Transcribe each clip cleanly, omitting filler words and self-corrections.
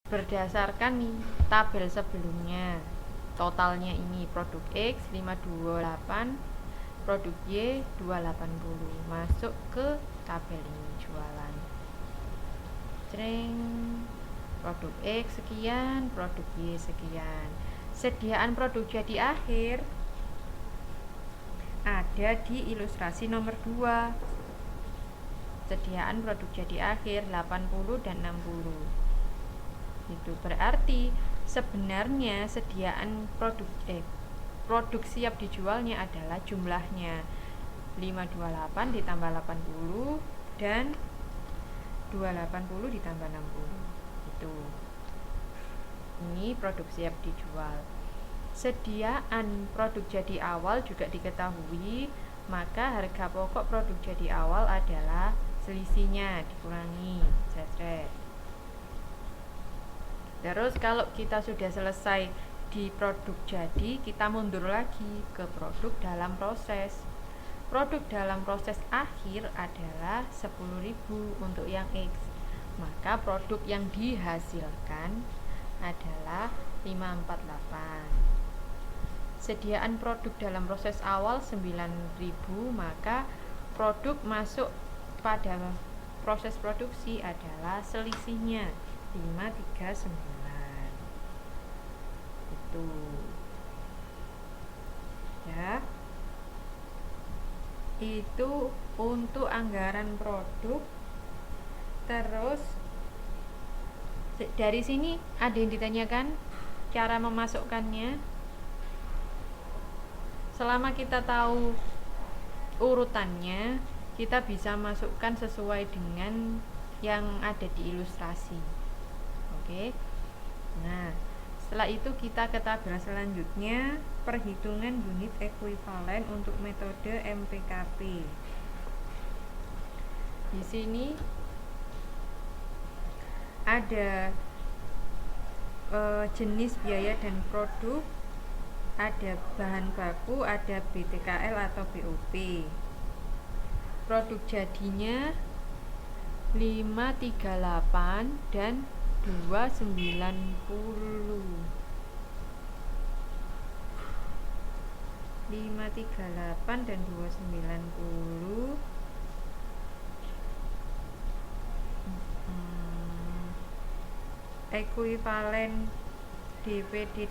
berdasarkan tabel sebelumnya. Totalnya ini produk X 528, produk Y 280. Masuk ke tabel ini jualan. Cring. Produk X sekian, produk Y sekian. Sediaan produk jadi akhir ada di ilustrasi nomor 2. Sediaan produk jadi akhir 80 dan 60. Itu berarti sebenarnya sediaan produk siap dijualnya adalah jumlahnya 528 ditambah 80 dan 280 ditambah 60. Itu. Ini produk siap dijual. Sediaan produk jadi awal juga diketahui, maka harga pokok produk jadi awal adalah selisihnya dikurangi. Terus kalau kita sudah selesai di produk jadi, kita mundur lagi ke produk dalam proses. Produk dalam proses akhir adalah 10.000 untuk yang X. Maka produk yang dihasilkan adalah 548. Sediaan produk dalam proses awal 9.000, maka produk masuk pada proses produksi adalah selisihnya 539. Itu. Ya. Itu untuk anggaran produk. Terus dari sini ada yang ditanyakan cara memasukkannya. Selama kita tahu urutannya, kita bisa masukkan sesuai dengan yang ada di ilustrasi. Oke. Nah, setelah itu kita ke tabel selanjutnya, perhitungan unit ekuivalen untuk metode MPKP. Di sini ada jenis biaya dan produk, ada bahan baku, ada BTKL atau BOP. Produk jadinya 538 dan 290. 538 dan 290. Ekuivalen DPD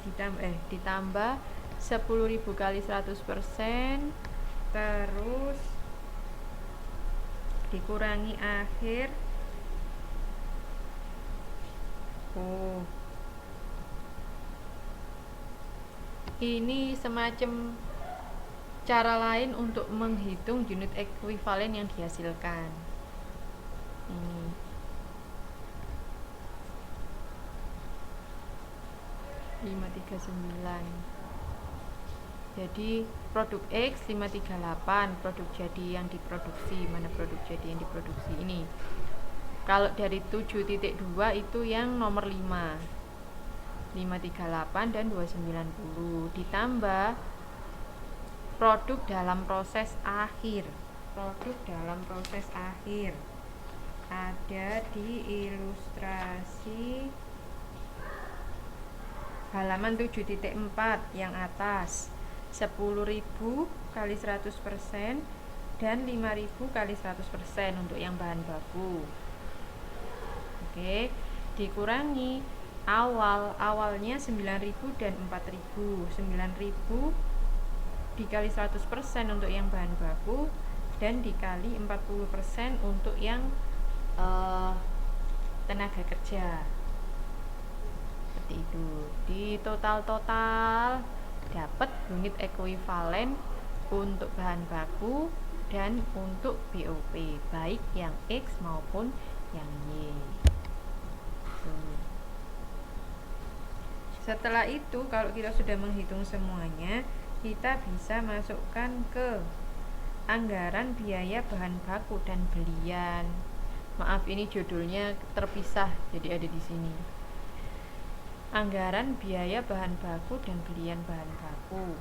ditambah 10.000 kali 100%, terus dikurangi akhir. Ini semacam cara lain untuk menghitung unit ekuivalen yang dihasilkan. Ini 539. Jadi produk X 538, produk jadi yang diproduksi. Mana produk jadi yang diproduksi ini? Kalau dari 7.2 itu yang nomor 5. 538 dan 290 ditambah produk dalam proses akhir. Produk dalam proses akhir ada di ilustrasi halaman 7.4 yang atas. 10.000 kali 100% dan 5.000 kali 100% untuk yang bahan baku. Oke, dikurangi awalnya 9.000 dan 4.000. 9.000 dikali 100% untuk yang bahan baku dan dikali 40% untuk yang tenaga kerja. Seperti itu. Di total dapat unit ekuivalen untuk bahan baku dan untuk BOP, baik yang X maupun yang Y. Setelah itu, kalau kita sudah menghitung semuanya, kita bisa masukkan ke anggaran biaya bahan baku dan belian. Maaf, ini judulnya terpisah, jadi ada di sini. Anggaran biaya bahan baku dan belian bahan baku.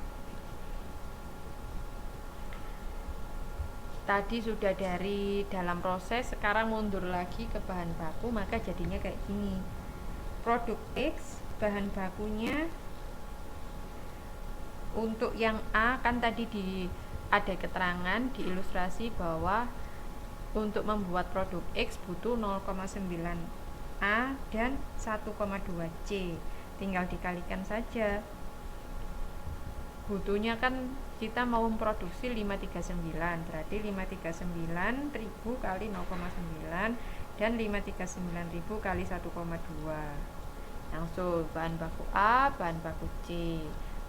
Tadi sudah dari dalam proses, sekarang mundur lagi ke bahan baku, maka jadinya kayak gini. produk X bahan bakunya untuk yang A kan tadi ada keterangan di ilustrasi bahwa untuk membuat produk X butuh 0,9 A dan 1,2 C. Tinggal dikalikan saja. Butuhnya kan kita mau memproduksi 539, berarti 539.000 kali 0,9 dan 539.000 kali 1,2. Langsung bahan baku A, bahan baku C.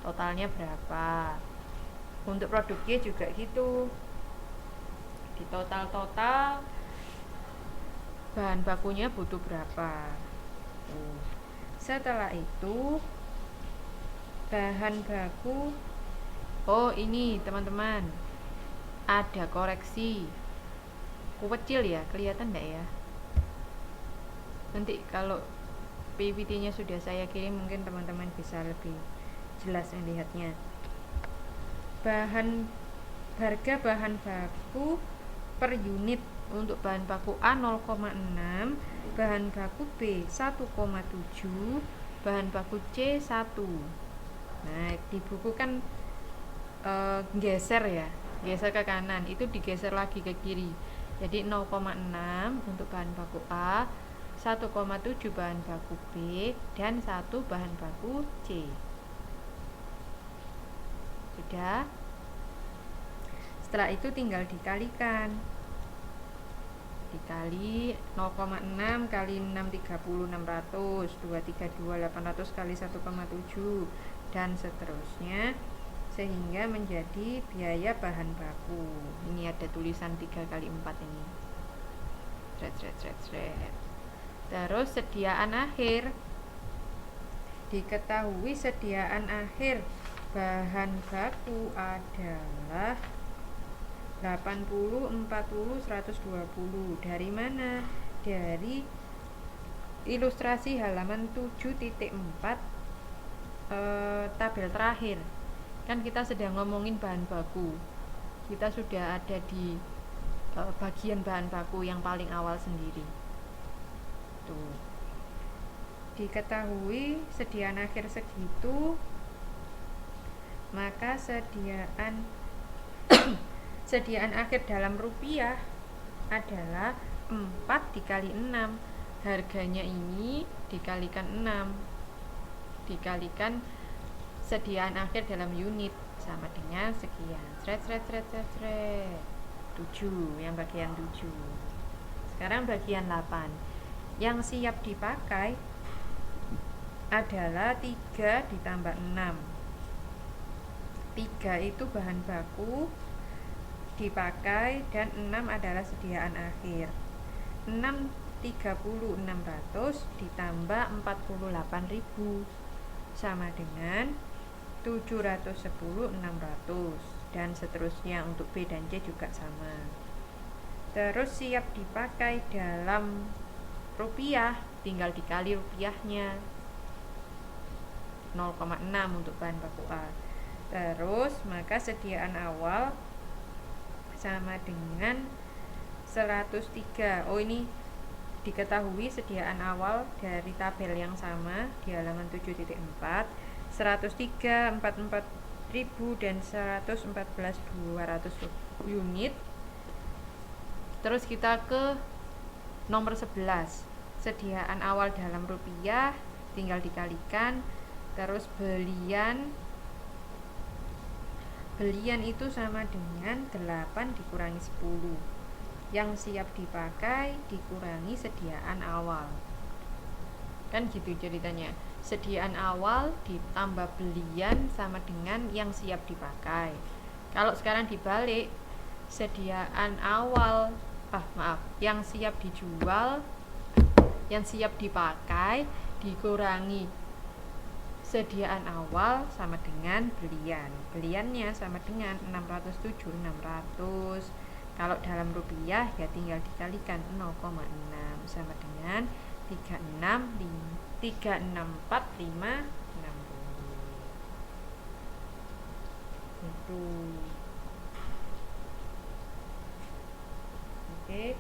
Totalnya berapa? Untuk produk Y juga gitu. Di total bahan bakunya butuh berapa. Setelah itu bahan baku, oh ini teman-teman ada koreksi kecil ya, kelihatan enggak ya? Nanti kalau PPT-nya sudah saya kirim mungkin teman-teman bisa lebih jelas melihatnya. Harga bahan baku per unit untuk bahan baku A 0,6, bahan baku B 1,7, bahan baku C 1. Nah, di buku kan geser ke kanan, itu digeser lagi ke kiri. Jadi 0,6 untuk bahan baku A, 1,7 bahan baku B, dan 1 bahan baku C. Sudah. Setelah itu tinggal dikalikan. Dikali 0,6 kali 6 30 600, 232 800 kali 1,7 dan seterusnya sehingga menjadi biaya bahan baku. Ini ada tulisan 3 kali 4 ini. Terus sediaan akhir. Diketahui sediaan akhir bahan baku adalah 80, 40, 120. Dari mana? Dari ilustrasi halaman 7.4 tabel terakhir. Kan kita sedang ngomongin bahan baku. Kita sudah ada di bagian bahan baku yang paling awal sendiri. Tuh. Diketahui sediaan akhir segitu, maka sediaan akhir dalam rupiah adalah 4 dikali 6. Harganya ini dikalikan 6 dikalikan sediaan akhir dalam unit sama dengan sekian. 7, yang bagian 7. Sekarang bagian 8. Yang siap dipakai adalah 3 ditambah 6. 3 itu bahan baku dipakai dan 6 adalah sediaan akhir. 6 30 600 ditambah 48.000 sama dengan 710 600 dan seterusnya. Untuk B dan C juga sama. Terus siap dipakai dalam rupiah, tinggal dikali rupiahnya 0,6 untuk bahan baku A. Terus maka sediaan awal sama dengan 103. Oh, ini diketahui sediaan awal dari tabel yang sama di halaman 7.4. 103 44.000 dan 114.200 unit. Terus kita ke nomor 11. Sediaan awal dalam rupiah tinggal dikalikan. Terus belian itu sama dengan 8 dikurangi 10. Yang siap dipakai dikurangi sediaan awal. Kan gitu ceritanya. Sediaan awal ditambah belian sama dengan yang siap dipakai. Kalau sekarang dibalik, sediaan awal yang siap dijual, yang siap dipakai dikurangi sediaan awal sama dengan belian. Beliannya sama dengan 607 600. Kalau dalam rupiah ya tinggal dikalikan 0,6 sama dengan 364.560. Itu. Oke.